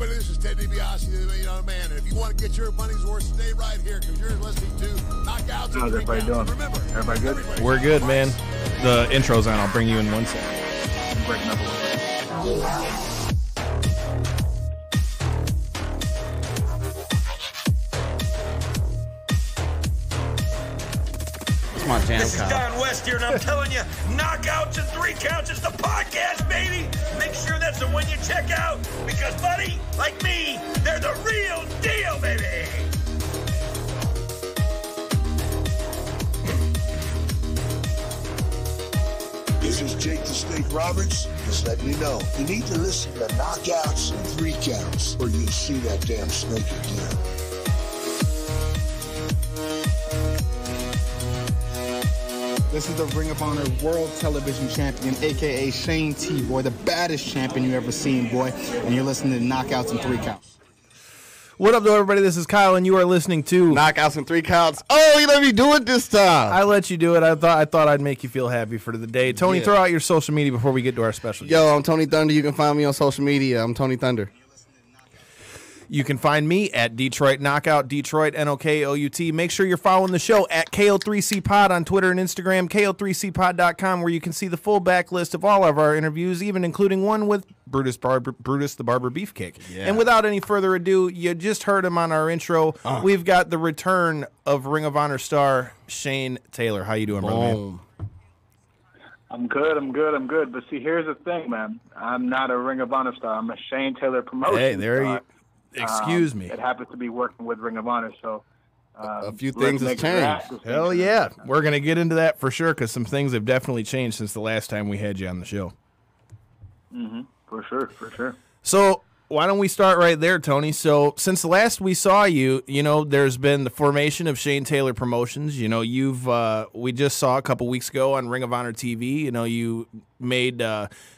everybody, this is Ted DiBiase, the $1 Million Man. And if you want to get your money's worth, stay right here because you're listening to Knockouts. How's everybody doing? Remember, everybody good? We're good, man. The intro's on. I'll bring you in 1 second. I'm breaking up a little bit. This is Don West here, and I'm telling you, Knockouts and 3 Counts is the podcast, baby. Make sure that's the one you check out, because, buddy, like me, they're the real deal, baby. This is Jake the Snake Roberts. Just letting you know, you need to listen to Knockouts and 3 Counts, or you'll see that damn snake again. This is the Ring of Honor World Television Champion, a.k.a. Shane T, boy, the baddest champion you ever seen, boy. And you're listening to Knockouts and 3 Counts. What up, though, everybody? This is Kyle, and you are listening to Knockouts and 3 Counts. Oh, you let me do it this time. I let you do it. I thought I'd make you feel happy for the day. Tony, throw out your social media before we get to our special guest. Yo, I'm Tony Thunder. You can find me on social media. I'm Tony Thunder. You can find me at Detroit Knockout, Detroit, Knockout. Make sure you're following the show at KO3C Pod on Twitter and Instagram, KO3CPod.com, where you can see the full backlist of all of our interviews, even including one with Brutus the Barber Beefcake. Yeah. And without any further ado, you just heard him on our intro. We've got the return of Ring of Honor star Shane Taylor. How you doing, brother, man? I'm good. But see, here's the thing, man. I'm not a Ring of Honor star. I'm a Shane Taylor promotion Hey, there star. you Excuse me. It happens to be working with Ring of Honor, so a few things have changed. Hell yeah. We're going to get into that for sure because some things have definitely changed since the last time we had you on the show. For sure. So why don't we start right there, Tony? So since the last we saw you, there's been the formation of Shane Taylor Promotions. We just saw a couple weeks ago on Ring of Honor TV, you made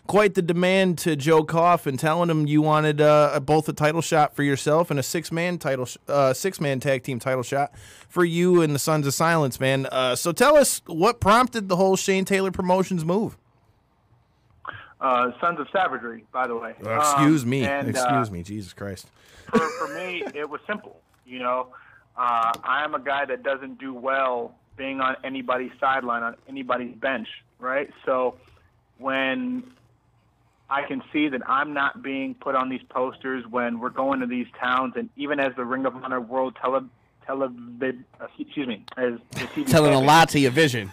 quite the demand to Joe Koff and telling him you wanted both a title shot for yourself and a six-man tag team title shot for you and the Sons of Silence, man. So tell us what prompted the whole Shane Taylor Promotions move. Sons of Savagery, by the way. Excuse me, Jesus Christ. For me, it was simple. I am a guy that doesn't do well being on anybody's sideline, on anybody's bench, right? So when I can see that I'm not being put on these posters when we're going to these towns, and even as the Ring of Honor World as the TV Telling a lie to your vision.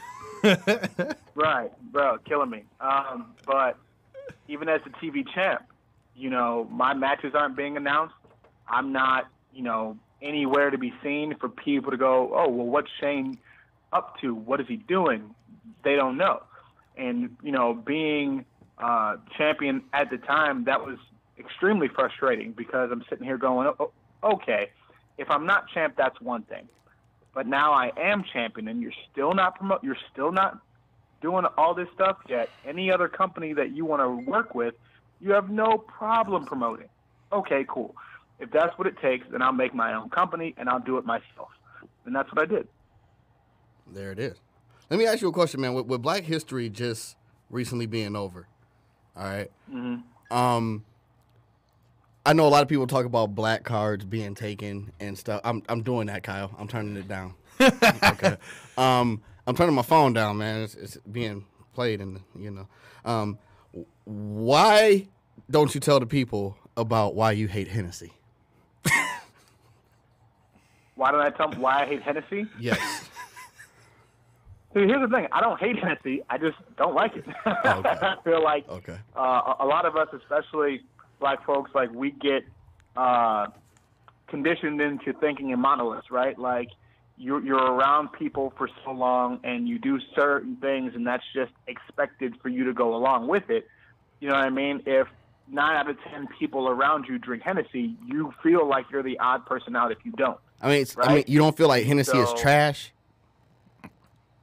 Right, bro, killing me. But even as the TV champ, my matches aren't being announced. I'm not, anywhere to be seen for people to go, oh, well, what's Shane up to? What is he doing? They don't know. And, being champion at the time, that was extremely frustrating because I'm sitting here going, oh, okay, if I'm not champ, that's one thing. But now I am champion, and you're still not doing all this stuff yet. Any other company that you want to work with, you have no problem promoting. Okay, cool. If that's what it takes, then I'll make my own company and I'll do it myself. And that's what I did. There it is. Let me ask you a question, man. With Black History just recently being over, all right? Mm-hmm. I know a lot of people talk about black cards being taken and stuff. I'm doing that, Kyle. I'm turning it down. Okay. I'm turning my phone down, man. It's being played, and why don't you tell the people about why you hate Hennessy? Why don't I tell them why I hate Hennessy? Yes. See, here's the thing. I don't hate Hennessy. I just don't like it. Okay. I feel like a lot of us, especially black folks, like we get conditioned into thinking in monoliths, right? Like you're around people for so long and you do certain things and that's just expected for you to go along with it. You know what I mean? If 9 out of 10 people around you drink Hennessy, you feel like you're the odd person out if you don't. Right? You don't feel like Hennessy is trash?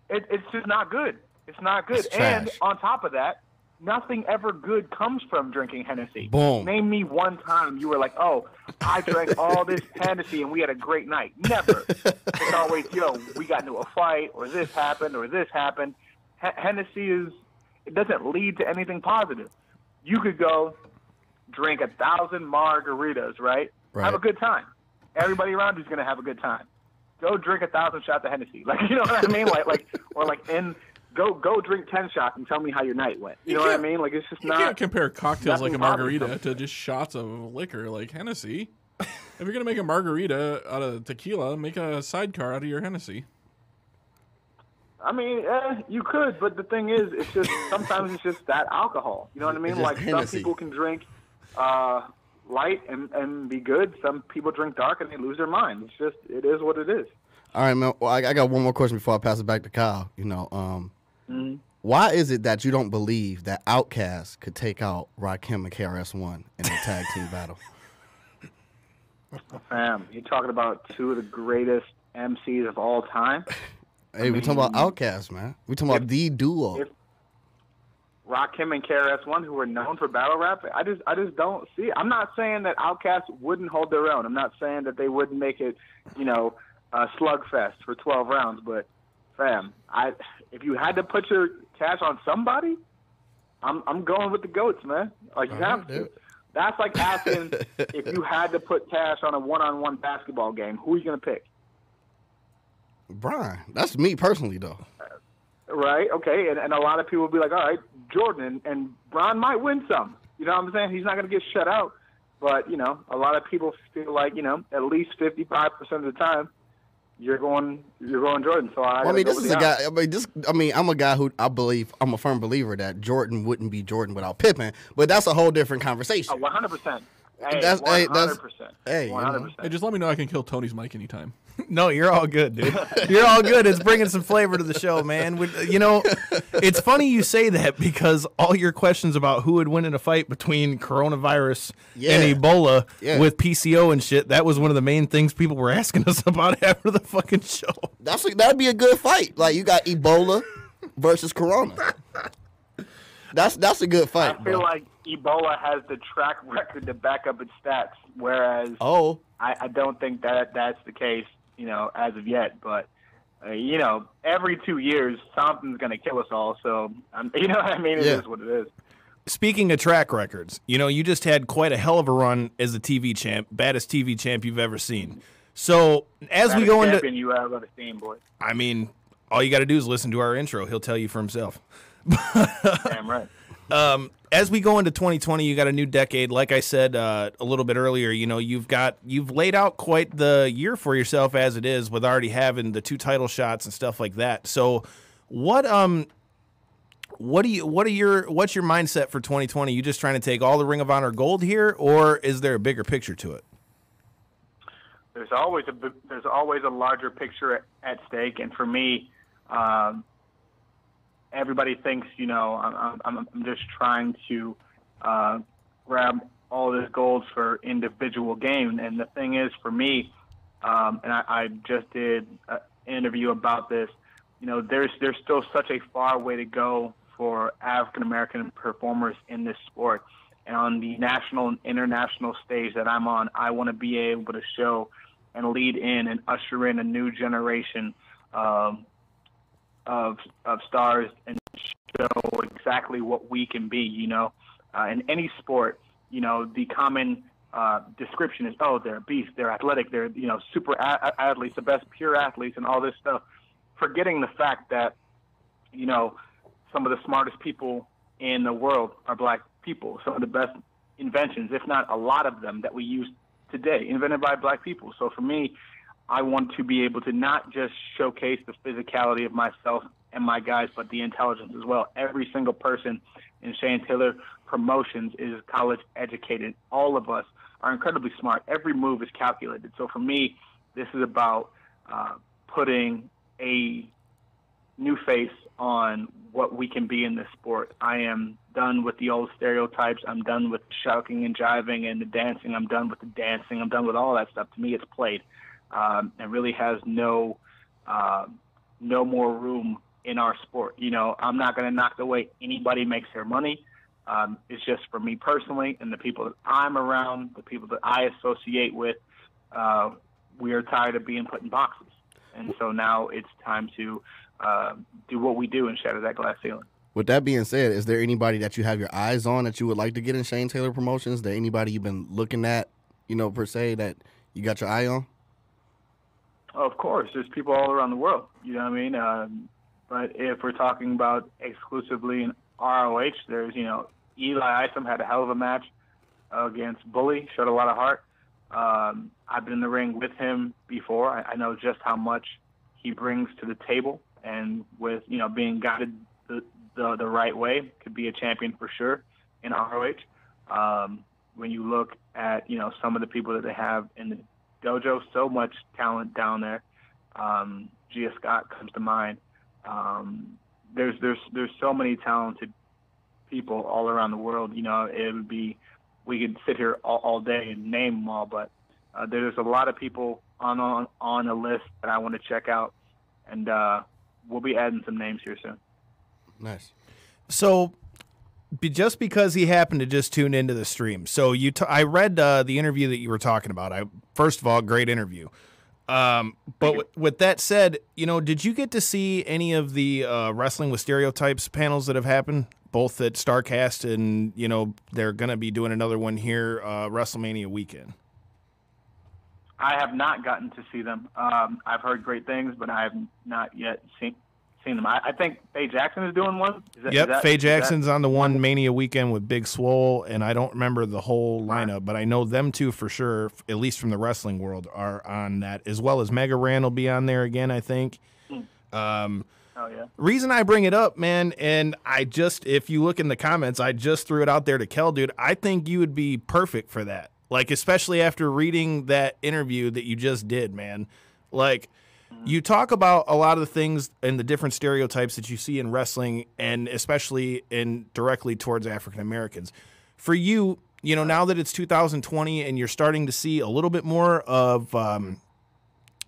It's just not good. It's not good. And on top of that, nothing ever good comes from drinking Hennessy. Boom. Name me one time you were like, oh, I drank all this Hennessy and we had a great night. Never. It's always, we got into a fight or this happened or this happened. Hennessy it doesn't lead to anything positive. You could go drink 1,000 margaritas, right? Have a good time. Everybody around you's gonna have a good time. Go drink 1,000 shots of Hennessy, like you know what I mean, go drink 10 shots and tell me how your night went. You know what I mean? Like it's just not. You can't compare cocktails like a margarita to just shots of liquor like Hennessy. If you're gonna make a margarita out of tequila, make a sidecar out of your Hennessy. I mean, you could, but the thing is, it's just sometimes it's just that alcohol. You know what I mean? Like Hennessy. Some people can drink light and be good. Some people drink dark and they lose their mind. It's just, it is what it is. All right, man. Well, I got one more question before I pass it back to Kyle. You know, why is it that you don't believe that Outkast could take out Rakim and KRS-One in a tag team battle? Fam, you're talking about two of the greatest MCs of all time. Hey, we're talking about Outkast, man. We're talking about the duo. Rakim and KRS-One, who are known for battle rap, I just don't see it. I'm not saying that Outkast wouldn't hold their own. I'm not saying that they wouldn't make it, you know, a slugfest for 12 rounds. But, fam, if you had to put your cash on somebody, I'm going with the GOATs, man. Like, you have to. That's like asking if you had to put cash on a one-on-one basketball game, who are you going to pick? Brian. That's me personally, though. Right, okay, and a lot of people will be like, all right, Jordan, and Bron might win some. You know what I'm saying? He's not going to get shut out. But, you know, a lot of people feel like, you know, at least 55% of the time, you're going Jordan. So this is a guy. I'm a guy who I'm a firm believer that Jordan wouldn't be Jordan without Pippen. But that's a whole different conversation. 100%. Hey, that's 100%. Hey, 100%. Hey, just let me know I can kill Tony's mic anytime. No, you're all good, dude. You're all good. It's bringing some flavor to the show, man. You know, it's funny you say that because all your questions about who would win in a fight between coronavirus and Ebola with PCO and shit, that was one of the main things people were asking us about after the fucking show. That'd be a good fight. Like, you got Ebola versus Corona. That's a good fight. I feel like Ebola has the track record to back up its stats, whereas I don't think that's the case, you know, as of yet. But, you know, every 2 years, something's going to kill us all. So, you know what I mean? It is what it is. Speaking of track records, you know, you just had quite a hell of a run as a TV champ, baddest TV champ you've ever seen. So, as we go into... you ever seen, boy. I mean, all you got to do is listen to our intro. He'll tell you for himself. Damn right. As we go into 2020, you got a new decade. Like I said a little bit earlier, you know, you've laid out quite the year for yourself as it is, with already having the 2 title shots and stuff like that. So, what's your mindset for 2020? You just trying to take all the Ring of Honor gold here, or is there a bigger picture to it? There's always a larger picture at stake, and for me, everybody thinks, you know, I'm just trying to grab all this gold for individual game. And the thing is, for me, and I just did an interview about this, you know, there's still such a far way to go for African-American performers in this sport. And on the national and international stage that I'm on, I want to be able to show and lead in and usher in a new generation of stars and show exactly what we can be, you know. In any sport, you know, the common description is, oh, they're a beast, they're athletic, they're, you know, super athletes, the best pure athletes and all this stuff, forgetting the fact that, you know, some of the smartest people in the world are black people. Some of the best inventions, if not a lot of them that we use today, invented by black people. So for me, I want to be able to not just showcase the physicality of myself and my guys, but the intelligence as well. Every single person in Shane Taylor Promotions is college educated. All of us are incredibly smart. Every move is calculated. So for me, this is about putting a new face on what we can be in this sport. I am done with the old stereotypes. I'm done with shouting and jiving and the dancing. I'm done with the dancing. I'm done with all that stuff. To me, it's played. It really has no more room in our sport. You know, I'm not going to knock the way anybody makes their money. It's just for me personally and the people that I'm around, the people that I associate with, we are tired of being put in boxes. And so now it's time to do what we do and shatter that glass ceiling. With that being said, is there anybody that you have your eyes on that you would like to get in Shane Taylor Promotions? Is there anybody you've been looking at, per se, that you got your eye on? Of course, there's people all around the world. You know what I mean? But if we're talking about exclusively in ROH, there's, Eli Isom had a hell of a match against Bully, showed a lot of heart. I've been in the ring with him before. I know just how much he brings to the table, and with, being guided the right way, could be a champion for sure in ROH. When you look at, some of the people that they have in the dojo, so much talent down there. Gia Scott comes to mind. There's so many talented people all around the world. It would be, we could sit here all day and name them all, but there's a lot of people on a list that I want to check out, and we'll be adding some names here soon. Nice. So, just because he happened to just tune into the stream, so I read the interview that you were talking about. First of all, great interview. But with that said, did you get to see any of the Wrestling with Stereotypes panels that have happened, both at StarCast and, they're going to be doing another one here WrestleMania weekend? I have not gotten to see them. I've heard great things, but I have not yet seen them. I think Faye Jackson is doing one. Faye Jackson's on the one Mania weekend with Big Swole, and I don't remember the whole lineup, but I know them two for sure, at least from the wrestling world, are on that, as well as Mega Ran will be on there again, I think. Oh, yeah. Reason I bring it up, man, and if you look in the comments, I just threw it out there to Kel, dude. I think you would be perfect for that. Like, especially after reading that interview that you just did, man. Like, you talk about a lot of the things and the different stereotypes that you see in wrestling, and especially directly towards African Americans. For you, now that it's 2020 and you're starting to see a little bit more of,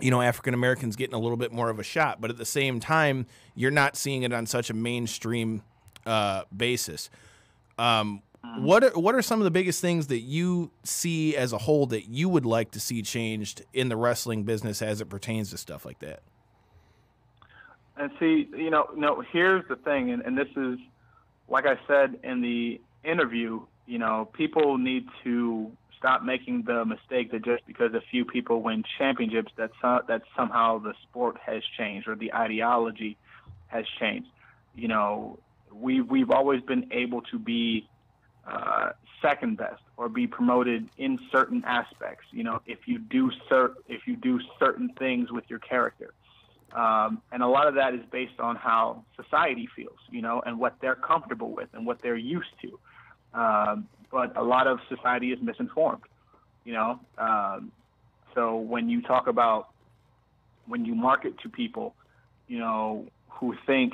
African Americans getting a little bit more of a shot, but at the same time, you're not seeing it on such a mainstream basis. What are some of the biggest things that you see as a whole that you would like to see changed in the wrestling business as it pertains to stuff like that? And see, here's the thing, and this is, like I said in the interview, people need to stop making the mistake that just because a few people win championships, that somehow the sport has changed or the ideology has changed. We've always been able to be second best or be promoted in certain aspects, if you do certain things with your character. And a lot of that is based on how society feels, and what they're comfortable with and what they're used to. But a lot of society is misinformed, so when you talk about, when you market to people, who think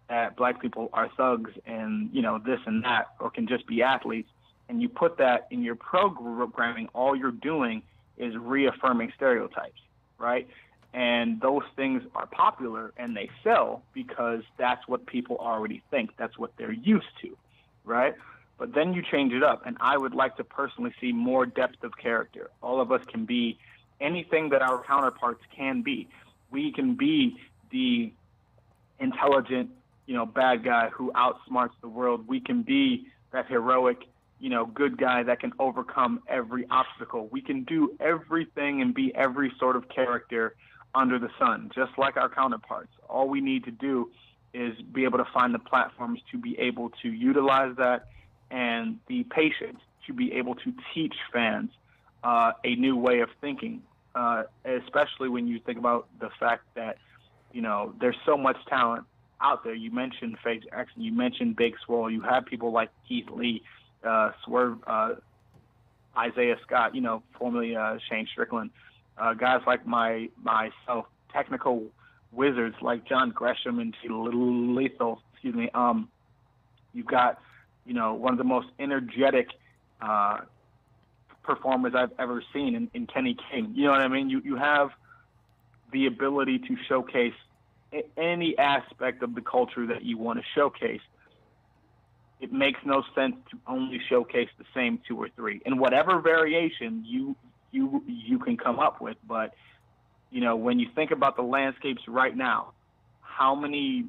that black people are thugs and, this and that, or can just be athletes, and you put that in your programming, all you're doing is reaffirming stereotypes, right? And those things are popular and they sell because that's what people already think. That's what they're used to, right? But then you change it up, and I would like to personally see more depth of character. All of us can be anything that our counterparts can be. We can be the intelligent, bad guy who outsmarts the world. We can be that heroic, good guy that can overcome every obstacle. We can do everything and be every sort of character under the sun, just like our counterparts. All we need to do is be able to find the platforms to be able to utilize that, and the patience to be able to teach fans a new way of thinking, especially when you think about the fact that, there's so much talent out there. You mentioned Faye Jackson, you mentioned Big Swole, you have people like Keith Lee, Swerve, Isaiah Scott, formerly Shane Strickland, guys like myself, technical wizards like John Gresham and Lethal, you've got, one of the most energetic performers I've ever seen in Kenny King. You know what I mean? You have the ability to showcase any aspect of the culture that you want to showcase. It makes no sense to only showcase the same two or three in whatever variation you can come up with. But, when you think about the landscapes right now, how many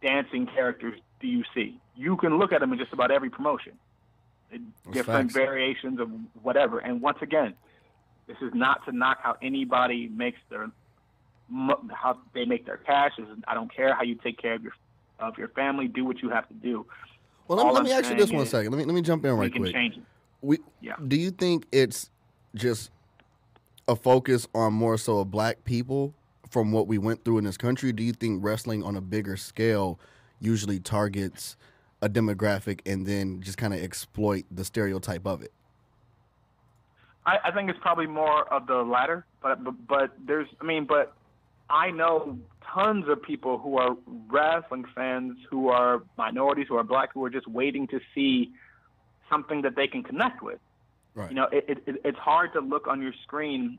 dancing characters do you see? You can look at them in just about every promotion. Different facts. variations of whatever. And once again, this is not to knock how anybody makes how they make their cash. I don't care how you take care of your family. Do what you have to do. Well, let me ask you this one second. Let me jump in right quick. We can change it. Do you think it's just a focus on more so of black people from what we went through in this country? Do you think wrestling on a bigger scale usually targets a demographic and then just kind of exploit the stereotype of it? I think it's probably more of the latter, but I know tons of people who are wrestling fans who are minorities, who are black, who are just waiting to see something that they can connect with. Right. You know, it's hard to look on your screen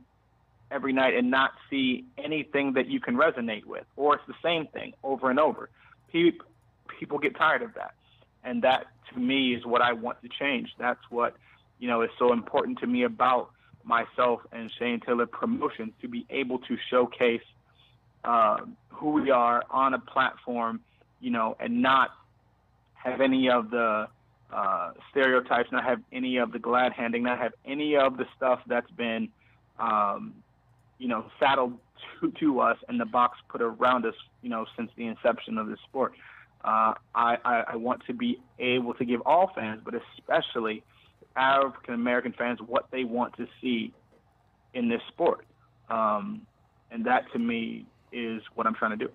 every night and not see anything that you can resonate with, or it's the same thing over and over. People get tired of that, and that to me is what I want to change. That's what is so important to me about myself and Shane Taylor Promotions, to be able to showcase who we are on a platform, and not have any of the stereotypes, not have any of the glad handing, not have any of the stuff that's been, saddled to us and the box put around us, since the inception of this sport. I want to be able to give all fans, but especially African American fans, what they want to see in this sport. And that to me is what I'm trying to do.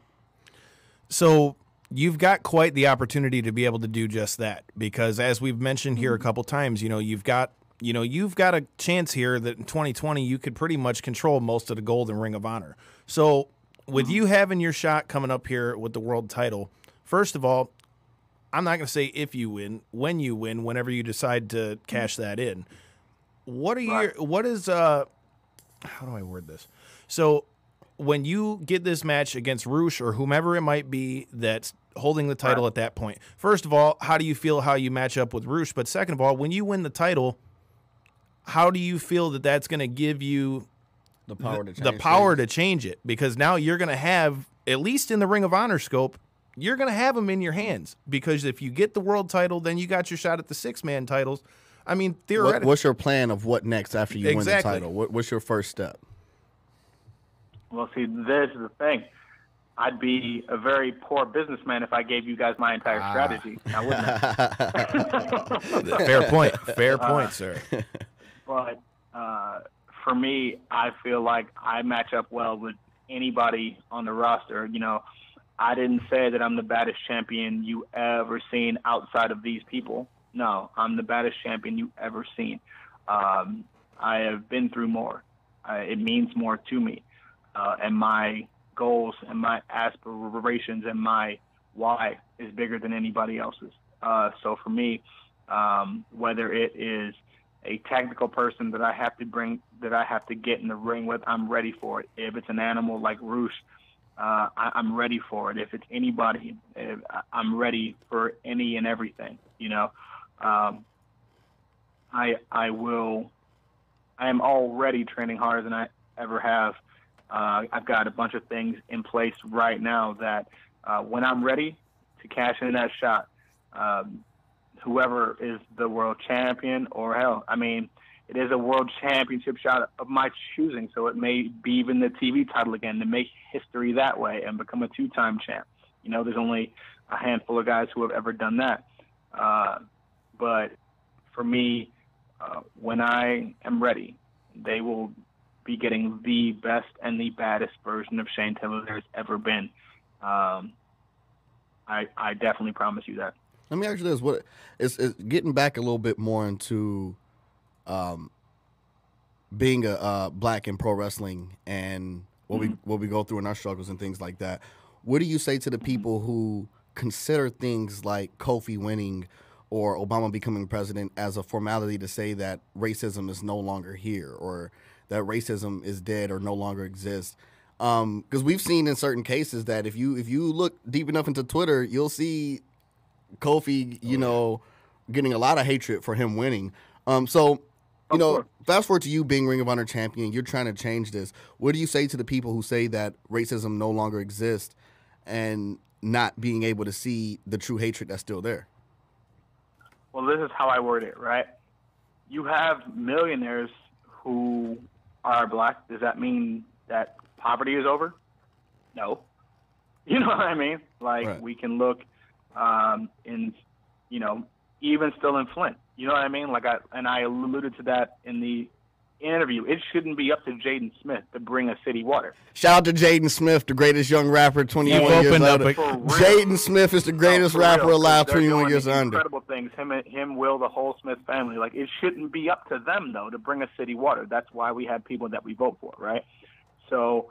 So you've got quite the opportunity to be able to do just that, because as we've mentioned here a couple times, you've got a chance here that in 2020 you could pretty much control most of the gold in Ring of Honor. So with you having your shot coming up here with the world title, first of all, I'm not going to say if you win, when you win, whenever you decide to cash that in. How do I word this? So when you get this match against Roosh or whomever it might be that's holding the title at that point, first of all, how do you feel how you match up with Roosh? But second of all, when you win the title, how do you feel that that's going to give you the power to change it? Because now you're going to have, at least in the Ring of Honor scope, you're going to have them in your hands, because if you get the world title, then you got your shot at the six-man titles. I mean, theoretically. What's your plan of what next after you win the title? What's your first step? Well, see, this is the thing. I'd be a very poor businessman if I gave you guys my entire strategy. I wouldn't. Fair point. Fair point, sir. But for me, I feel like I match up well with anybody on the roster. I didn't say that I'm the baddest champion you ever seen outside of these people. No, I'm the baddest champion you ever seen. I have been through more. It means more to me. And my goals and my aspirations and my why is bigger than anybody else's. So for me, whether it is a technical person that I have to bring, that I have to get in the ring with, I'm ready for it. If it's an animal like Roosh, I'm ready for it. If it's anybody, I'm ready for any and everything. I am already training harder than I ever have. I've got a bunch of things in place right now that when I'm ready to cash in that shot, whoever is the world champion, or it is a world championship shot of my choosing, so it may be even the TV title again, to make history that way and become a two-time champ. There's only a handful of guys who have ever done that. But for me, when I am ready, they will be getting the best and the baddest version of Shane Taylor there's ever been. I definitely promise you that. Let me ask you this: what is getting back a little bit more into being a black in pro wrestling and what we go through in our struggles and things like that? What do you say to the people who consider things like Kofi winning or Obama becoming president as a formality to say that racism is no longer here, or that racism is dead or no longer exists? Because we've seen in certain cases that if you look deep enough into Twitter, you'll see Kofi, getting a lot of hatred for him winning. So fast forward to you being Ring of Honor champion, you're trying to change this. What do you say to the people who say that racism no longer exists, and not being able to see the true hatred that's still there. Well, this is how I word it, right? You have millionaires who are black. Does that mean that poverty is over? No. You know what I mean? Like, right. We can look in, even still in Flint. You know what I mean? Like, I alluded to that in the interview. It shouldn't be up to Jaden Smith to bring a city water. Shout out to Jaden Smith, the greatest young rapper, 21 years older. Jaden Smith is the greatest rapper alive, 21 years under. Incredible things. Him, Will, the whole Smith family. Like, it shouldn't be up to them, though, to bring a city water. That's why we have people that we vote for, right? So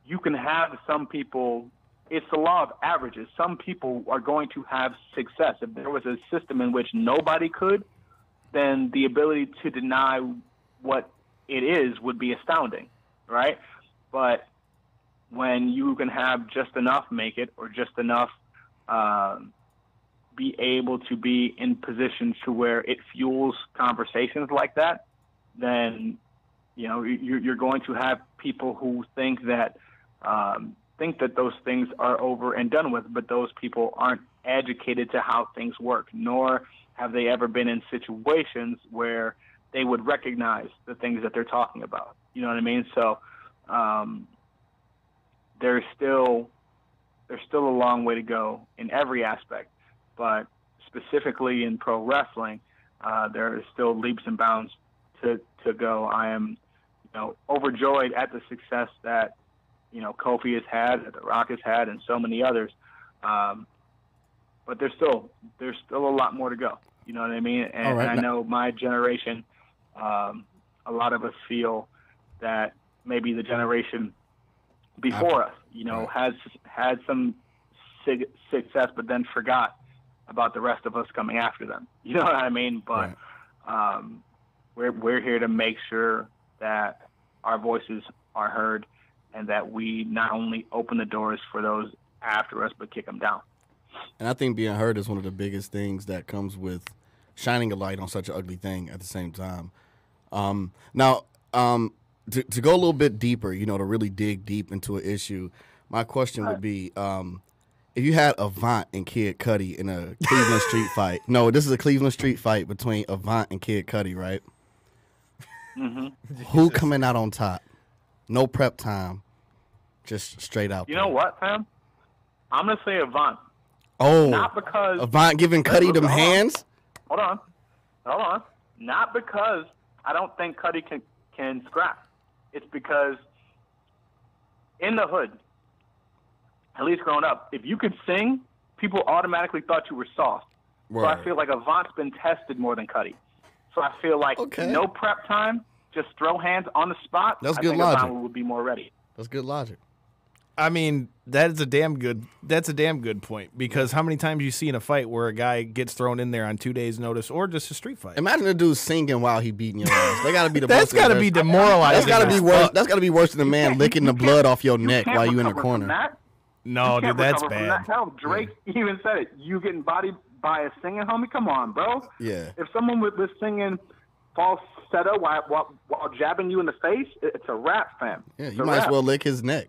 you can have some people. It's the law of averages. Some people are going to have success. If there was a system in which nobody could, then the ability to deny what it is would be astounding, right? But when you can have just enough make it, or just enough be able to be in positions to where it fuels conversations like that, then you're going to have people who think that those things are over and done with, but those people aren't educated to how things work, nor have they ever been in situations where they would recognize the things that they're talking about. You know what I mean? So there's still a long way to go in every aspect, but specifically in pro wrestling, there is still leaps and bounds to go. I am, overjoyed at the success that Kofi has had, that The Rock has had, and so many others. But there's still a lot more to go. You know what I mean? And, right, and I know my generation, a lot of us feel that maybe the generation before us, has had some success, but then forgot about the rest of us coming after them. You know what I mean? But we're here to make sure that our voices are heard, and that we not only open the doors for those after us, but kick them down. And I think being heard is one of the biggest things that comes with shining a light on such an ugly thing at the same time. Now, to go a little bit deeper, to really dig deep into an issue, my question would be, if you had Avant and Kid Cudi in a Cleveland street fight. No, this is a Cleveland street fight between Avant and Kid Cudi, right? Mm-hmm. Who coming out on top? No prep time. Just straight out. You know what, fam? I'm going to say Avant. Oh. Not because... Avant giving Cudi them hands? Hold on. Not because I don't think Cudi can scrap. It's because in the hood, at least growing up, if you could sing, people automatically thought you were soft. Right. So I feel like Avant's been tested more than Cudi. So I feel like no prep time, just throw hands on the spot. That's I good think logic. Avant would be more ready. That's good logic. I mean, that's a damn good point, because how many times you see in a fight where a guy gets thrown in there on 2 days' notice, or just a street fight? Imagine a dude singing while he beating your ass. They gotta be the That's got to be demoralizing. That's gotta be worse. That's gotta be worse than a man licking the blood off your neck while you in the recover corner. from that. No, You can't dude, that's recover from bad. that. Hell, Drake even said it. You getting bodied by a singing homie? Come on, bro. Yeah. If someone was singing falsetto while jabbing you in the face, it's a rap, fam. Yeah, It's you a might as rap. well lick his neck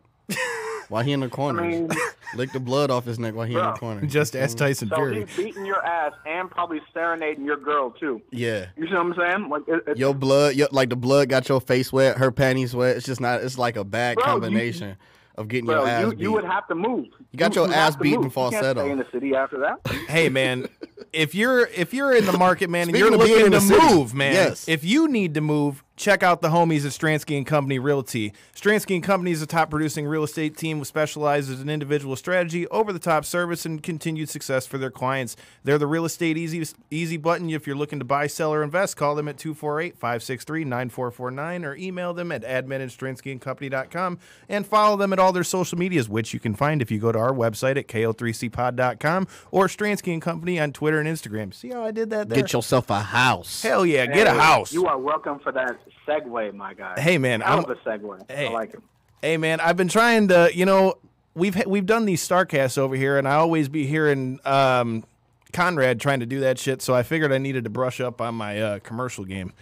while he in the corner. I mean, lick the blood off his neck while he in the corner. Just ask Tyson so Fury. he's beating your ass and probably serenading your girl too. Yeah. You see what I'm saying? Like it's, Your blood, like the blood got your face wet, her panties wet. It's just not. It's like a bad combination of getting your ass beat. You would have to move. You got your ass have to beat move. in falsetto. You can't stay in the city after that. Hey, man, if you're in the market, man, and Speaking you're of being looking in the to city, move, man, yes. if you need to move, check out the homies at Stransky & Company Realty. Stransky & Company is a top-producing real estate team who specializes in individual strategy, over-the-top service, and continued success for their clients. They're the real estate easy button. If you're looking to buy, sell, or invest, call them at 248-563-9449 or email them at admin@stranskyandcompany.com and follow them at all their social medias, which you can find if you go to our website at ko3cpod.com or Stransky & Company on Twitter and Instagram. See how I did that there? Get yourself a house. Hell yeah, get a house. You are welcome for that segue, my guy. Hey, man, Hell of a segue. Hey. I like it. Hey, man, I've been trying to, we've done these StarCasts over here, and I always be hearing Conrad trying to do that shit, so I figured I needed to brush up on my commercial game.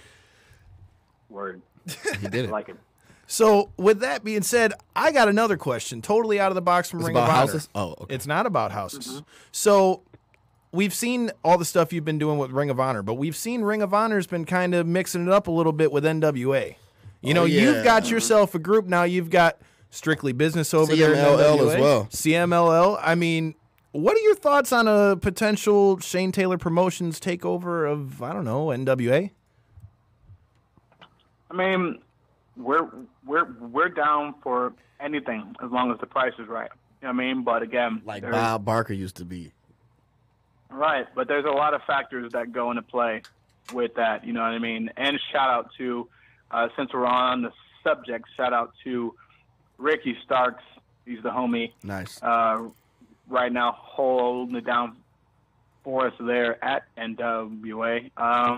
Word. He did I it. like it. So with that being said, I got another question, totally out of the box from Ring of Honor. Houses? Oh, okay. It's not about houses. So we've seen all the stuff you've been doing with Ring of Honor, but we've seen Ring of Honor's been kind of mixing it up a little bit with NWA. You've got yourself a group now. You've got Strictly Business over there in NWA. as well. CMLL. I mean, what are your thoughts on a potential Shane Taylor Promotions takeover of, I don't know, NWA? I mean, we're down for anything as long as the price is right. You know what I mean? But again, Like Bob Barker used to be. Right, but there's a lot of factors that go into play with that. You know what I mean? And shout out to, since we're on the subject, shout out to Ricky Starks. He's the homie. Nice. Right now, holding it down for us there at NWA.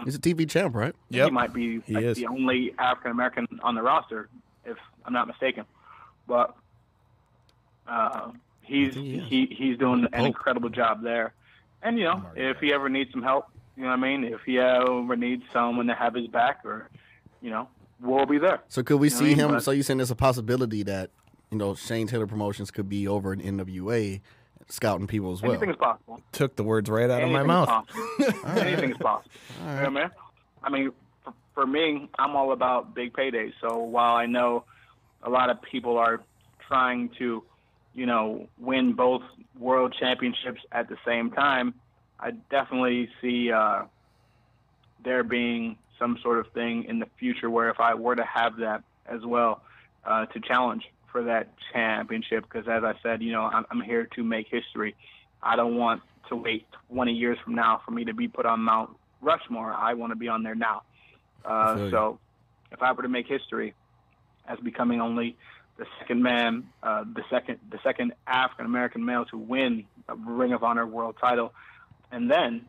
He's a TV champ, right? He might be the only African American on the roster, if I'm not mistaken. But he's doing an incredible job there. And if he ever needs some help, you know what I mean. If he ever needs someone to have his back, or we'll be there. So could we see him? But, so you saying there's a possibility that Shane Taylor Promotions could be over in NWA, scouting people as well? Anything is possible. Took the words right out of my mouth. Anything is possible. You know what I mean? I mean, for me, I'm all about big paydays. So while I know a lot of people are trying to, win both world championships at the same time, I definitely see there being some sort of thing in the future where if I were to have that as well, to challenge for that championship, because as I said, I'm here to make history. I don't want to wait 20 years from now for me to be put on Mount Rushmore. I want to be on there now. So if I were to make history as becoming only the second man, the second African American male to win a Ring of Honor world title, and then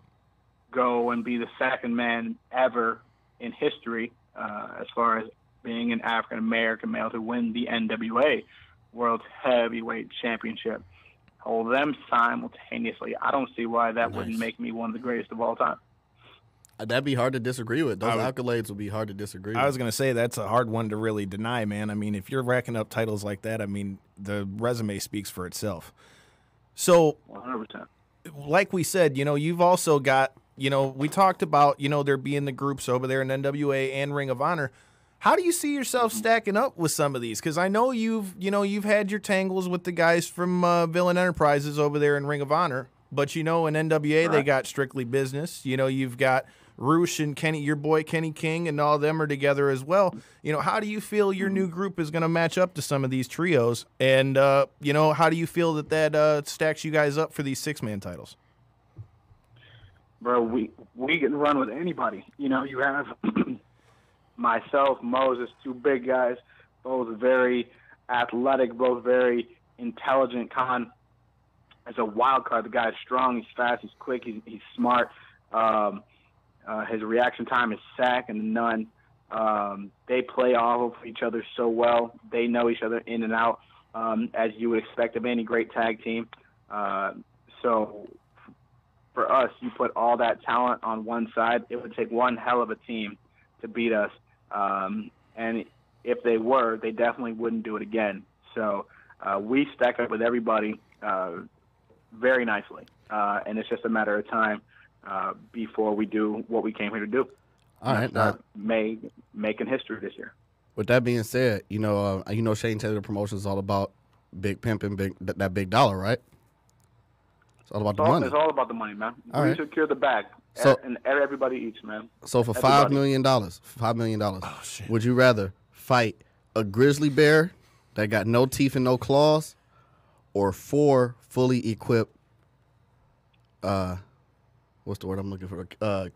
go and be the second man ever in history as far as being an African American male to win the NWA World Heavyweight Championship, hold them simultaneously. I don't see why that wouldn't make me one of the greatest of all time. That'd be hard to disagree with. Those accolades would be hard to disagree with. I was going to say that's a hard one to really deny, man. I mean, if you're racking up titles like that, I mean, the resume speaks for itself. So, 100%. Like we said, you've also got, we talked about, there being the groups over there in NWA and Ring of Honor. How do you see yourself stacking up with some of these? Because I know you've had your tangles with the guys from Villain Enterprises over there in Ring of Honor, but in NWA they got Strictly Business. You've got Roosh and Kenny, your boy Kenny King, and all of them are together as well. How do you feel your new group is going to match up to some of these trios? And how do you feel that stacks you guys up for these 6-man titles? Bro, we can run with anybody. You have myself, Moses, two big guys, both very athletic, both very intelligent. Khan is a wild card. The guy's strong, he's fast, he's quick, he's smart. His reaction time is sack and none. They play off of each other so well. They know each other in and out, as you would expect of any great tag team. So for us, you put all that talent on one side, it would take one hell of a team to beat us. And if they were, they definitely wouldn't do it again. So we stack up with everybody very nicely. And it's just a matter of time before we do what we came here to do. All right. Making history this year. With that being said, Shane Taylor Promotions is all about big pimping, that big dollar, right? It's all about the money. It's all about the money, man. All we right. secure the bag, and everybody eats, man. So for $5 million, Oh, shit. would you rather fight a grizzly bear that got no teeth and no claws, or 4 fully equipped? What's the word I'm looking for? The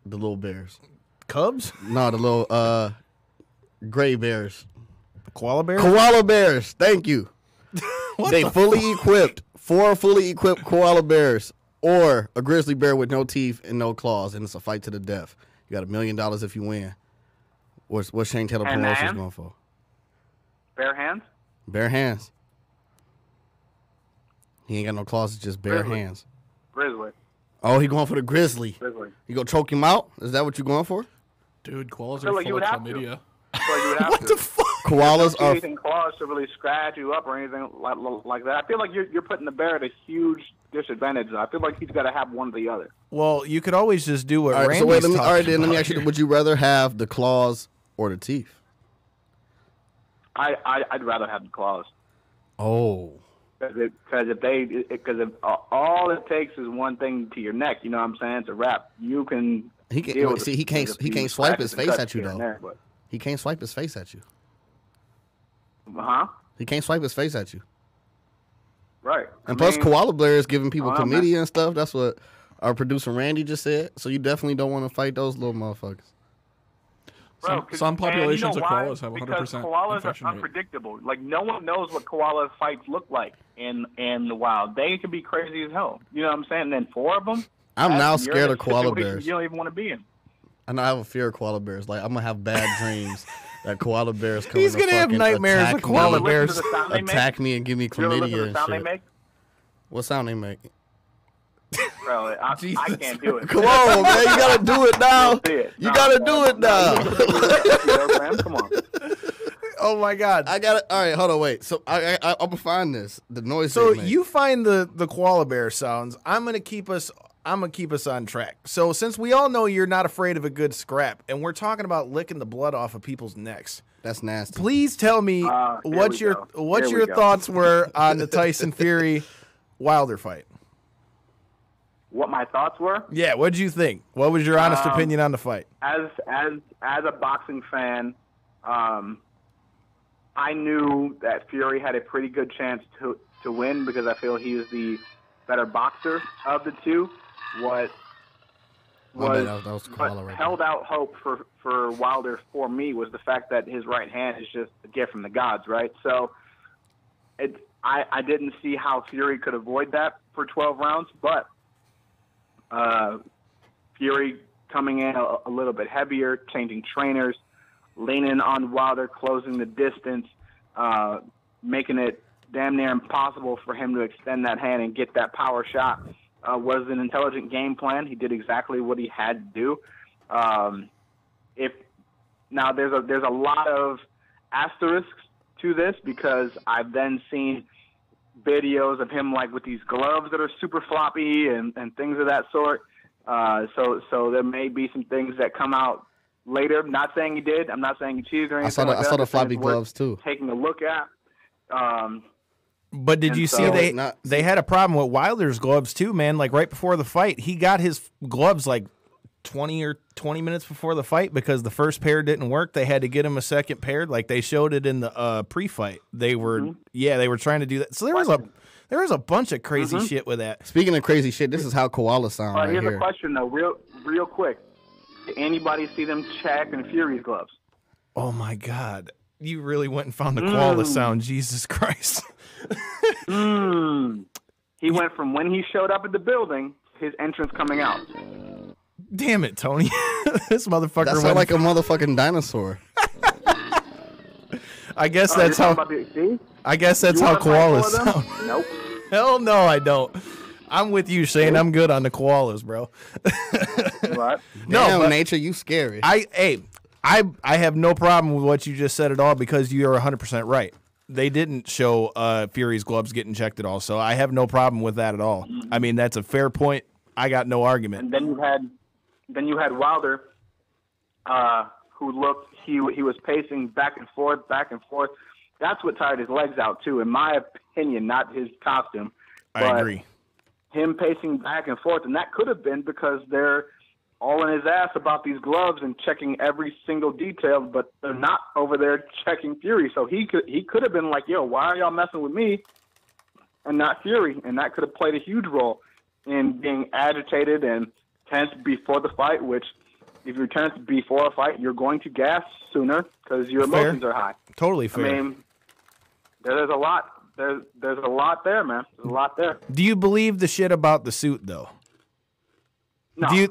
little bears. Cubs? No, the little gray bears. Koala bears? Koala bears. Thank you. They fully equipped. 4 fully equipped koala bears, or a grizzly bear with no teeth and no claws, and it's a fight to the death. You got $1 million if you win. What's Shane Taylor Promotions going for? Bare hands? Bare hands. He ain't got no claws, it's just bare hands. Grizzly. Oh, he going for the grizzly. You gonna choke him out? Is that what you going for? Dude, koalas feel are like you full of would have to. chlamydia. So you would have What to. the fuck? Koalas are anything claws to really scratch you up or anything like that. I feel like you're putting the bear at a huge disadvantage. I feel like he's got to have one or the other. Well, you could always just do what all right. Randy's So wait, talking let me about ask you: here. would you rather have the claws or the teeth? I'd rather have the claws. Oh, Because if all it takes is one thing to your neck, you know what I'm saying? It's a wrap. You can. he can't swipe his face at you though. There, he can't swipe his face at you. huh? He can't swipe his face at you. Right. And plus, koala bear is giving people I don't know, chlamydia and stuff. That's what our producer Randy just said. So you definitely don't want to fight those little motherfuckers. Bro, Some populations you know of why? koalas have 100% Because koalas infection are rate. unpredictable. Like, no one knows what koala fights look like in the wild. They can be crazy as hell. You know what I'm saying? And then 4 of them. I'm now you're in scared a of koala situation bears. You don't even want to be in. And I have a fear of koala bears. Like, I'm gonna have bad dreams that koala bears come. He's to gonna have fucking nightmares attack with koala me, bears. Listen to the sound they make? Attack me and give me You ever listen to chlamydia the and sound they shit. make? What sound they make? Bro, I can't do it. Come on, man! You gotta do it now. See it. You No, gotta man, do it now. You know, man, come on. Oh my God! I got it. All right, hold on, wait. So I'm gonna find this. The noise. So they make. you find the koala bear sounds. I'm gonna keep us on track. So since we all know you're not afraid of a good scrap, and we're talking about licking the blood off of people's necks, That's nasty. please tell me what Here your we go. thoughts were on the Tyson Fury Wilder fight. What my thoughts were? Yeah, what did you think? What was your honest opinion on the fight? As a boxing fan, I knew that Fury had a pretty good chance to win because I feel he was the better boxer of the two. What held out hope for Wilder for me was the fact that his right hand is just a gift from the gods, right? So I didn't see how Fury could avoid that for 12 rounds, but Fury coming in a little bit heavier, changing trainers, leaning on Wilder, closing the distance, making it damn near impossible for him to extend that hand and get that power shot was an intelligent game plan. He did exactly what he had to do. Now there's a lot of asterisks to this because I've then seen videos of him like with these gloves that are super floppy and things of that sort. So there may be some things that come out later. I'm not saying he did. I'm not saying he cheated or anything. I saw the floppy gloves too. Taking a look at. But did you see they had a problem with Wilder's gloves too, man? Like right before the fight, he got his gloves like 20 minutes before the fight because the first pair didn't work. They had to get him a second pair. Like they showed it in the pre-fight. They were they were trying to do that. So there was a bunch of crazy shit with that. Speaking of crazy shit, this is how koalas sound right here's here. a question though, real quick. Did anybody see them checking Fury's gloves? Oh my God. You really went and found the koala sound. Jesus Christ. He went from when he showed up at the building, his entrance coming out. Damn it, Tony. This motherfucker That went sounds like a motherfucking dinosaur. I guess that's how koalas sound. Nope. Hell no, I don't. I'm with you, Shane. I'm good on the koalas, bro. What? No, nature, you scary. I have no problem with what you just said at all because you are 100% right. They didn't show Fury's gloves getting checked at all, so I have no problem with that at all. I mean, that's a fair point. I got no argument. And then you had Wilder, who looked he was pacing back and forth. That's what tired his legs out too, in my opinion, not his costume. I agree. Him pacing back and forth, and that could have been because they're all in his ass about these gloves and checking every single detail, but they're not over there checking Fury. So he could have been like, yo, why are y'all messing with me and not Fury? And that could have played a huge role in being agitated and tense before the fight, which if you're tense before a fight, you're going to gas sooner because your emotions are high. Totally fair. I mean, there's a lot. There's a lot there, man. There's a lot there. Do you believe the shit about the suit, though? No.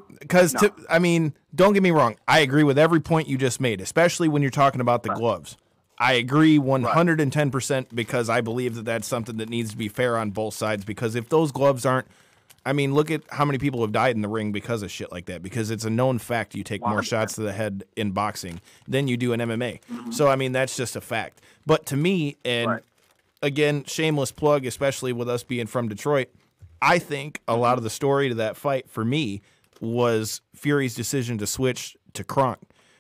I mean, don't get me wrong. I agree with every point you just made, especially when you're talking about the gloves. I agree 110% because I believe that that's something that needs to be fair on both sides because if those gloves aren't I mean, look at how many people have died in the ring because of shit like that, because it's a known fact you take more 100%. shots to the head in boxing than you do in MMA. So, I mean, that's just a fact. But to me, and again, shameless plug, especially with us being from Detroit, I think a lot of the story to that fight for me was Fury's decision to switch to Kronk,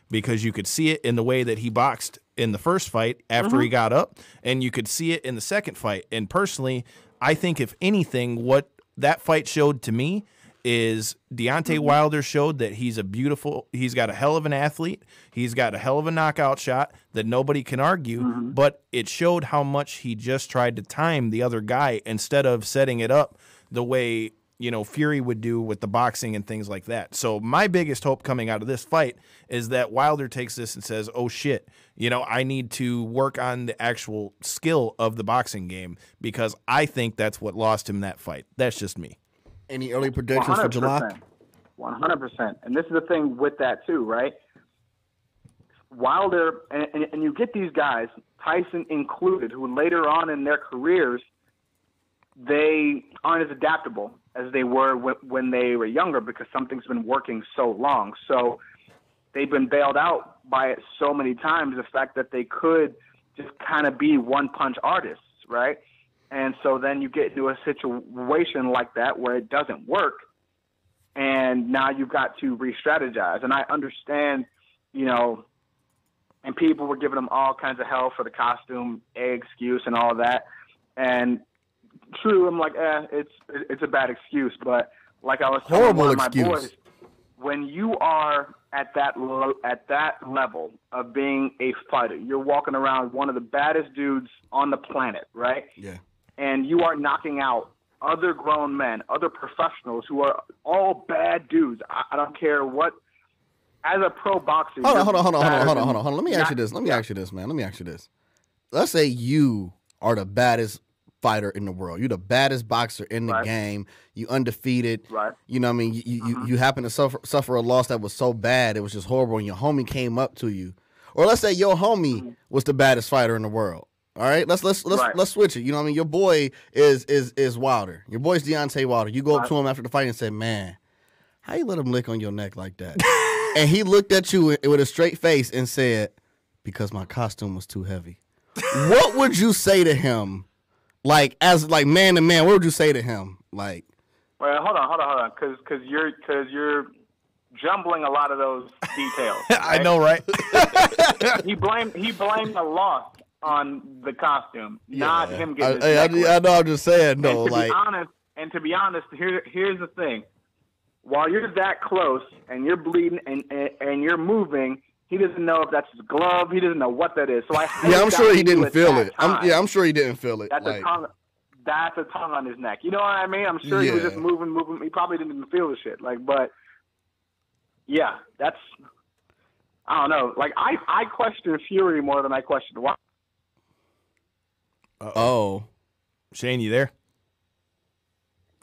because you could see it in the way that he boxed in the first fight after he got up, and you could see it in the second fight. And personally, I think if anything, what that fight showed to me is Deontay Wilder showed that he's got a hell of an athlete. He's got a hell of a knockout shot that nobody can argue, but it showed how much he just tried to time the other guy instead of setting it up the way, you know, Fury would do with the boxing and things like that. So my biggest hope coming out of this fight is that Wilder takes this and says, oh shit, you know, I need to work on the actual skill of the boxing game, because I think that's what lost him that fight. That's just me. Any early predictions for July? 100%. And this is the thing with that too, right? Wilder, and you get these guys, Tyson included, who later on in their careers, they aren't as adaptable as they were when they were younger, because something's been working so long. So they've been bailed out by it so many times, the fact that they could just kind of be one-punch artists, right? And so then you get into a situation like that where it doesn't work, and now you've got to re-strategize. And I understand, you know, and people were giving them all kinds of hell for the costume excuse and all that. And true, I'm like, it's a bad excuse. But like I was telling one of my boys, when you are at that level of being a fighter, you're walking around one of the baddest dudes on the planet, right? Yeah. And you are knocking out other grown men, other professionals who are all bad dudes. I don't care what. As a pro boxer, hold on. Let me ask you this. man. Let's say you are the baddest fighter in the world. You're the baddest boxer in the game. You undefeated. Right. You know what I mean? You happen to suffer a loss that was so bad, it was just horrible, and your homie came up to you. Or let's say your homie was the baddest fighter in the world. All right, let's switch it. You know what I mean? Your boy is Wilder. Your boy's Deontay Wilder. You go up to him after the fight and say, "Man, how you let him lick on your neck like that?" And he looked at you with a straight face and said, "Because my costume was too heavy." What would you say to him? Like, as like man to man, what would you say to him? Like, well, hold on, because you're jumbling a lot of those details. Right? I know, right? He blamed the loss on the costume, not him getting. I know. I'm just saying, no. And to be honest, here's the thing: while you're that close and you're bleeding and you're moving, he doesn't know if that's his glove. He doesn't know what that is. So I'm sure he didn't feel it. I'm sure he didn't feel it. That's a tongue on his neck. You know what I mean? I'm sure he was just moving. He probably didn't even feel the shit. But yeah, that's. I don't know. Like I question Fury more than I question Wilder. Oh, Shane, you there?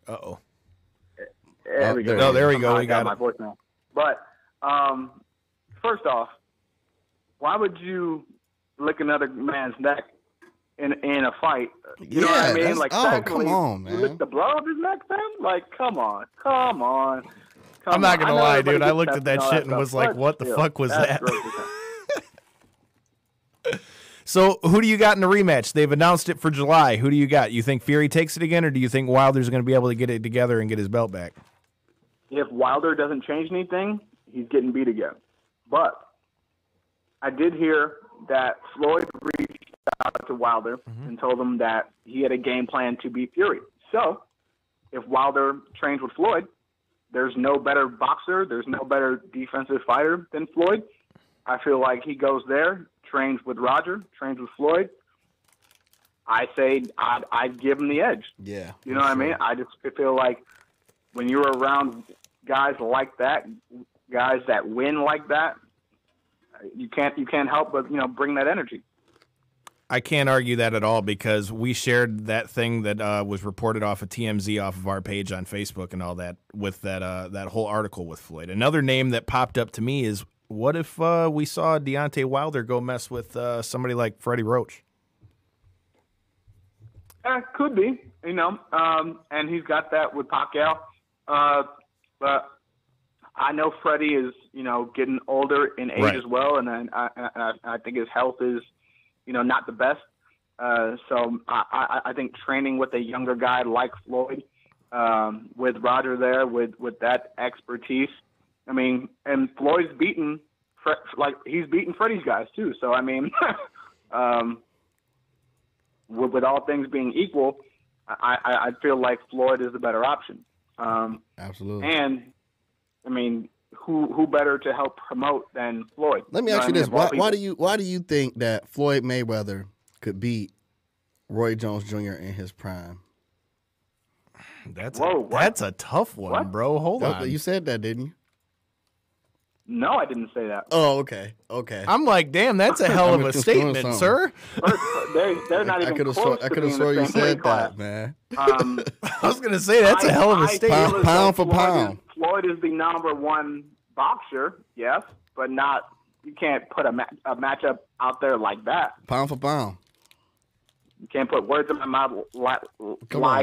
There we go. No, there we go. We got my voice now. But first off, why would you lick another man's neck in a fight? You know what I mean? Like, come on, man. You lick the blow of his neck, then? Like, come on. I'm not gonna lie, dude. I looked at that shit and was like, "What the fuck was that?" So, who do you got in the rematch? They've announced it for July. Who do you got? You think Fury takes it again, or do you think Wilder's going to be able to get it together and get his belt back? If Wilder doesn't change anything, he's getting beat again. But I did hear that Floyd reached out to Wilder and told him that he had a game plan to beat Fury. So, if Wilder trains with Floyd, there's no better boxer, there's no better defensive fighter than Floyd. I feel like he goes there, trains with Roger, trains with Floyd. I say I'd give him the edge. Yeah. You know what I mean? I just feel like when you're around guys like that, guys that win like that, you can't help but, bring that energy. I can't argue that at all, because we shared that thing that was reported off of TMZ off of our page on Facebook and all that with that whole article with Floyd. Another name that popped up to me is, what if we saw Deontay Wilder go mess with somebody like Freddie Roach? Could be, and he's got that with Pacquiao. But I know Freddie is, getting older in age as well, and I think his health is, not the best. So I think training with a younger guy like Floyd, with Roger there, with that expertise. I mean, and Floyd's beaten, he's beaten Freddie's guys too. So I mean, with all things being equal, I feel like Floyd is the better option. Absolutely. And I mean, who better to help promote than Floyd? Let me ask you this: why do you think that Floyd Mayweather could beat Roy Jones Jr. in his prime? That's a tough one, bro. Hold on. You said that, didn't you? No, I didn't say that. Oh, okay. I'm like, damn, that's a hell of a statement, sir. They're not even close. I could have sworn you said that, man. I was gonna say that's a hell of a statement. Pound for pound. Floyd is the number one boxer, yes, but not. You can't put a matchup out there like that. Pound for pound. You can't put words in my mouth like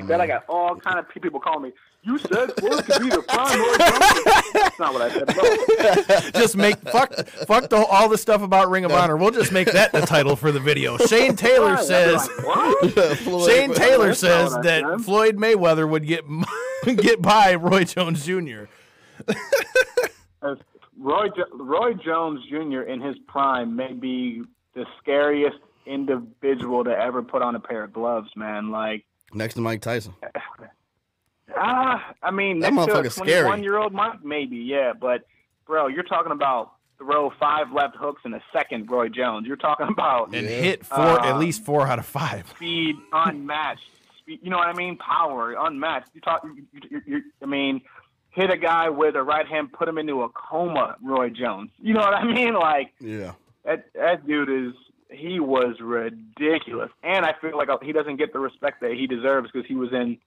that. I got all kind of people calling me. You said Floyd could be the prime Roy Jones. That's not what I said. No. Just make fuck all the stuff about Ring of Honor. We'll just make that the title for the video. Shane Taylor says. Shane Taylor says that Floyd Mayweather would get by Roy Jones Jr. Roy Jones Jr. in his prime may be the scariest individual to ever put on a pair of gloves, man. Like next to Mike Tyson. I mean, that next to a scary. 21-year-old Mike, maybe, yeah. But, bro, you're talking about throw 5 left hooks in a second, Roy Jones. You're talking about and hit at least 4 out of 5. Speed unmatched. You know what I mean? Power unmatched. I mean, hit a guy with a right hand, put him into a coma, Roy Jones. You know what I mean? Like, yeah, that dude he was ridiculous. And I feel like he doesn't get the respect that he deserves because he was in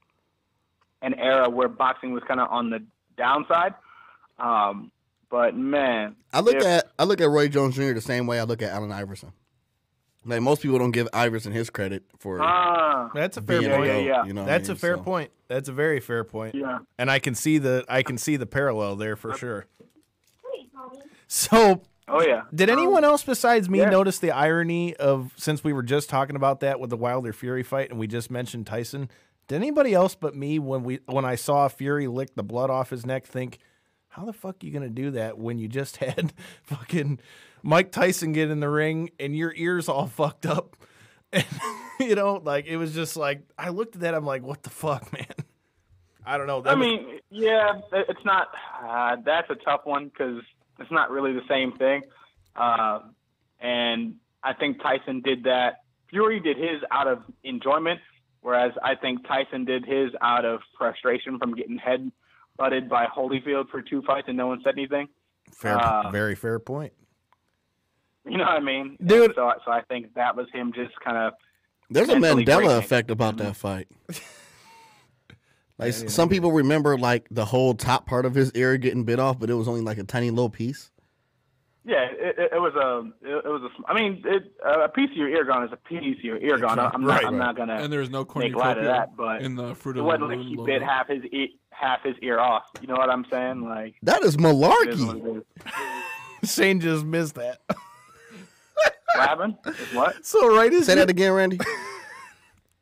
an era where boxing was kind of on the downside. But man, I look at Roy Jones Jr. the same way I look at Allen Iverson. Like most people don't give Iverson his credit for. That's a fair point. Yeah. You know that's a fair point. That's a very fair point. Yeah. And I can see the parallel there for sure. So. Oh yeah. Did anyone else besides me notice the irony of, since we were just talking about that with the Wilder Fury fight and we just mentioned Tyson? Did anybody else but me, when I saw Fury lick the blood off his neck, think, how the fuck are you gonna do that when you just had fucking Mike Tyson get in the ring and your ears all fucked up? And, like it was just like, I looked at that, I'm like, what the fuck, man? I don't know. It's not. That's a tough one because it's not really the same thing. And I think Tyson did that. Fury did his out of enjoyment, whereas I think Tyson did his out of frustration from getting head-butted by Holyfield for 2 fights and no one said anything. Very fair point. You know what I mean? Dude. So I think that was him just kind of... There's a Mandela effect about that fight. Like some people remember like the whole top part of his ear getting bit off, but it was only like a tiny little piece. Yeah, it was a piece of your ear gone is a piece of your ear gone. I'm not gonna. And there's no cornucopia of that, but in the fruit of it wasn't like he bit half his ear off. You know what I'm saying? Like that is malarkey. Shane just missed that. What happened? What? So right is say that again, Randy.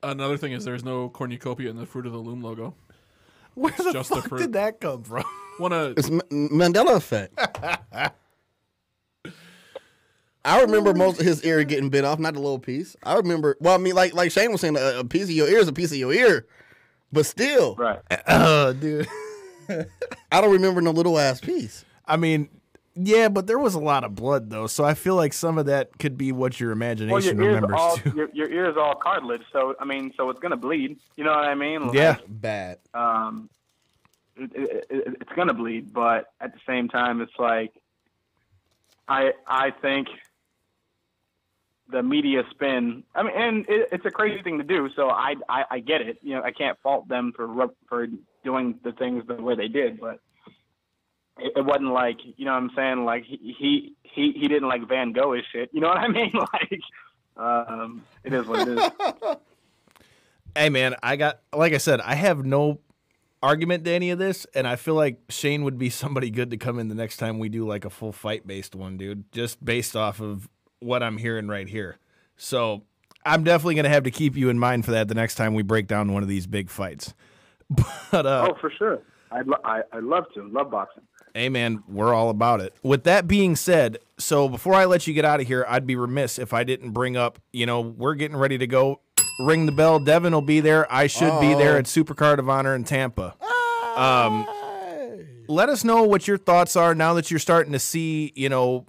Another thing is there's no cornucopia in the Fruit of the Loom logo. Where the fuck did that come from? It's Mandela effect. I remember most of his ear getting bit off, not a little piece. I remember. Well, I mean, like Shane was saying, a piece of your ear is a piece of your ear, but still, right? Dude, I don't remember no little ass piece. I mean, yeah, but there was a lot of blood though, so I feel like some of that could be what your imagination remembers too. Your ear is all cartilage, so I mean, so it's gonna bleed. You know what I mean? Like, yeah, bad. It's gonna bleed, but at the same time, it's like I think the media spin. I mean, and it's a crazy thing to do, so I get it. You know, I can't fault them for doing the things the way they did, but. It wasn't like, you know what I'm saying? Like he didn't like Van Gogh his shit. You know what I mean? Like, it is what it is. Hey, man, like I said, I have no argument to any of this, and I feel like Shane would be somebody good to come in the next time we do like a full fight-based one, dude, just based off of what I'm hearing right here. So I'm definitely going to have to keep you in mind for that the next time we break down one of these big fights. But oh, for sure. I'd love to. Love boxing. Hey, man, we're all about it. With that being said, so before I let you get out of here, I'd be remiss if I didn't bring up, we're getting ready to go. Ring the bell. Devin will be there. I should be there at Supercard of Honor in Tampa. Let us know what your thoughts are now that you're starting to see,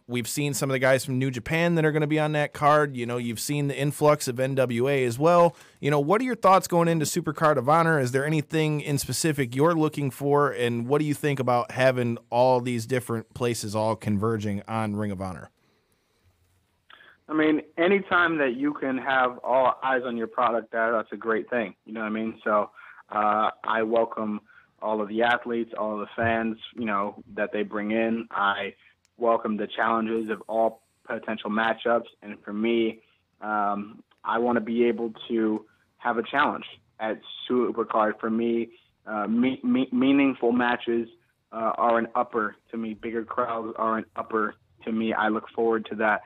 we've seen some of the guys from New Japan that are going to be on that card. You've seen the influx of NWA as well. What are your thoughts going into Supercard of Honor? Is there anything in specific you're looking for? And what do you think about having all these different places all converging on Ring of Honor? I mean, anytime that you can have all eyes on your product, that's a great thing. You know what I mean? So I welcome all of the athletes, all of the fans, that they bring in. I welcome the challenges of all potential matchups. And for me, I want to be able to have a challenge at Supercard. For me, meaningful matches are an upper to me. Bigger crowds are an upper to me. I look forward to that.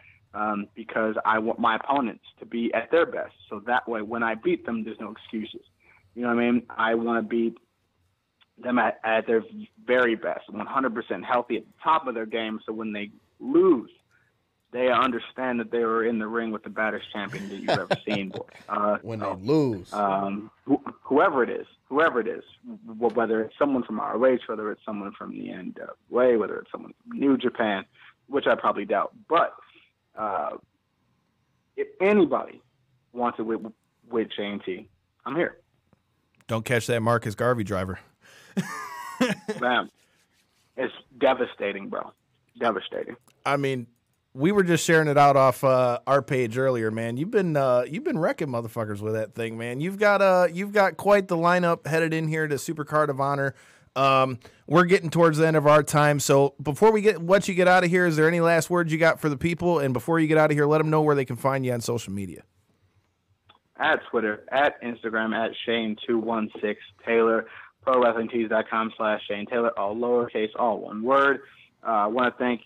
Because I want my opponents to be at their best. So that way, when I beat them, there's no excuses. You know what I mean? I want to beat them at their very best, 100% healthy at the top of their game. So when they lose, they understand that they were in the ring with the baddest champion that you've ever seen, boy. When they lose. Whoever it is, whether it's someone from ROH, whether it's someone from the NWA, whether it's someone from New Japan, which I probably doubt. But if anybody wants to with Shane T, I'm here. Don't catch that Marcus Garvey driver. Man, it's devastating, bro. Devastating. I mean, we were just sharing it out off our page earlier, man. You've been wrecking motherfuckers with that thing, man. You've got quite the lineup headed in here to Supercard of Honor. We're getting towards the end of our time, so before we let you get out of here, is there any last words you got for the people? And before you get out of here, let them know where they can find you on social media. At Twitter, at Instagram, at Shane216Taylor, ProWrestlingTees.com/Shane Taylor, all lowercase, all one word. I want to thank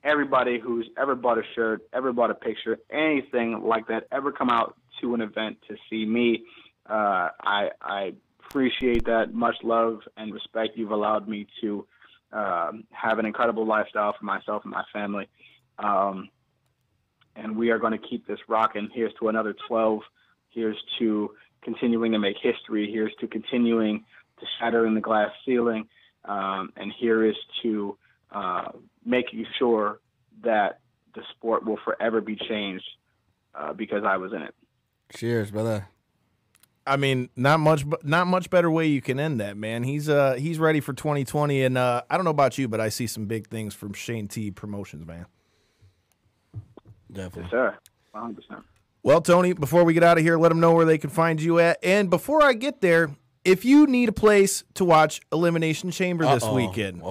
everybody who's ever bought a shirt, ever bought a picture, anything like that, ever come out to an event to see me. I appreciate that. Much love and respect. You've allowed me to have an incredible lifestyle for myself and my family. And we are going to keep this rocking. Here's to another 12. Here's to continuing to make history. Here's to continuing to shatter in the glass ceiling. And here is to making sure that the sport will forever be changed because I was in it. Cheers, brother. I mean, not much better way you can end that, man. He's ready for 2020, and I don't know about you, but I see some big things from Shane T Promotions, man. Definitely. Yes, sir. 100%. Well, Tony, before we get out of here, let them know where they can find you at. And before I get there, if you need a place to watch Elimination Chamber this weekend,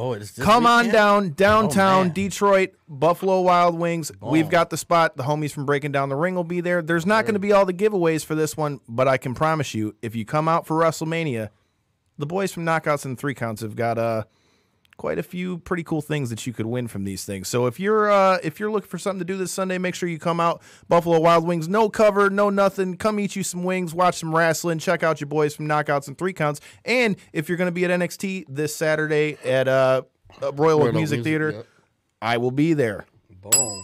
come on downtown Detroit, Buffalo Wild Wings. We've got the spot. The homies from Breaking Down the Ring will be there. There's not going to be all the giveaways for this one, but I can promise you, if you come out for WrestleMania, the boys from Knockouts and 3 Counts have got quite a few pretty cool things that you could win from these things. So if you're looking for something to do this Sunday, make sure you come out. Buffalo Wild Wings, no cover, no nothing. Come eat you some wings, watch some wrestling, check out your boys from Knockouts and 3 Counts. And if you're going to be at NXT this Saturday at Royal Oak Music Theater, yep. I will be there. Boom.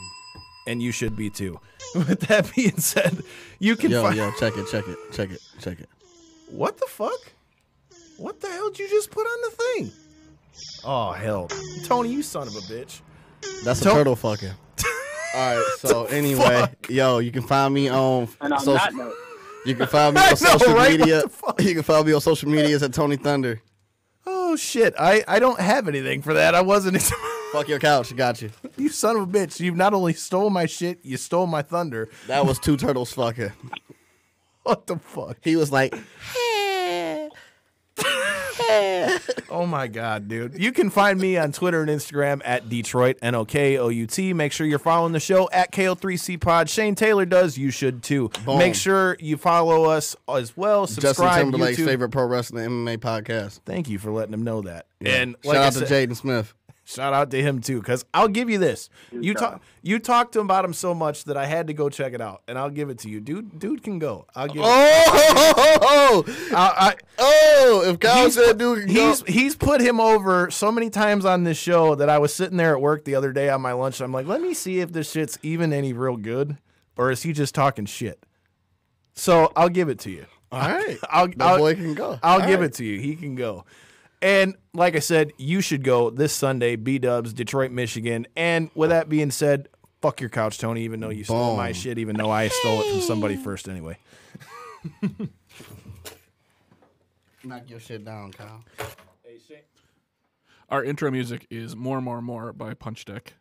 And you should be too. With that being said, you can check it. What the fuck? What the hell did you just put on the thing? Oh, hell. Tony, you son of a bitch. That's a turtle fucking. All right, so anyway, you can find me on social. You can find me on social media. You can find me on social media at Tony Thunder. Oh, shit. I don't have anything for that. I wasn't. Fuck your couch. Got you. You son of a bitch. You've not only stole my shit, you stole my thunder. That was 2 turtles fucking. What the fuck? He was like, Yeah. Oh my God, dude. You can find me on Twitter and Instagram at Detroit NOKOUT. Make sure you're following the show at KO3C Pod. Shane Taylor does. You should too. Boom. Make sure you follow us as well. Subscribe. Justin Timberlake's YouTube. favorite pro wrestling MMA podcast. Thank you for letting him know that. Yeah. And Shout out to Jaden Smith. Shout out to him too, because I'll give you this. You talked to him about him so much that I had to go check it out, and I'll give it to you. Dude can go. I'll give if Kyle said dude can go. He's put him over so many times on this show that I was sitting there at work the other day on my lunch. I'm like, let me see if this shit's even any real good, or is he just talking shit? So I'll give it to you. All right. Boy can go. I'll give it to you. He can go. And like I said, you should go this Sunday, B-Dubs, Detroit, Michigan. And with that being said, fuck your couch, Tony, even though you stole my shit, even though I stole it from somebody first anyway. Knock your shit down, Kyle. Our intro music is More by Punch Deck.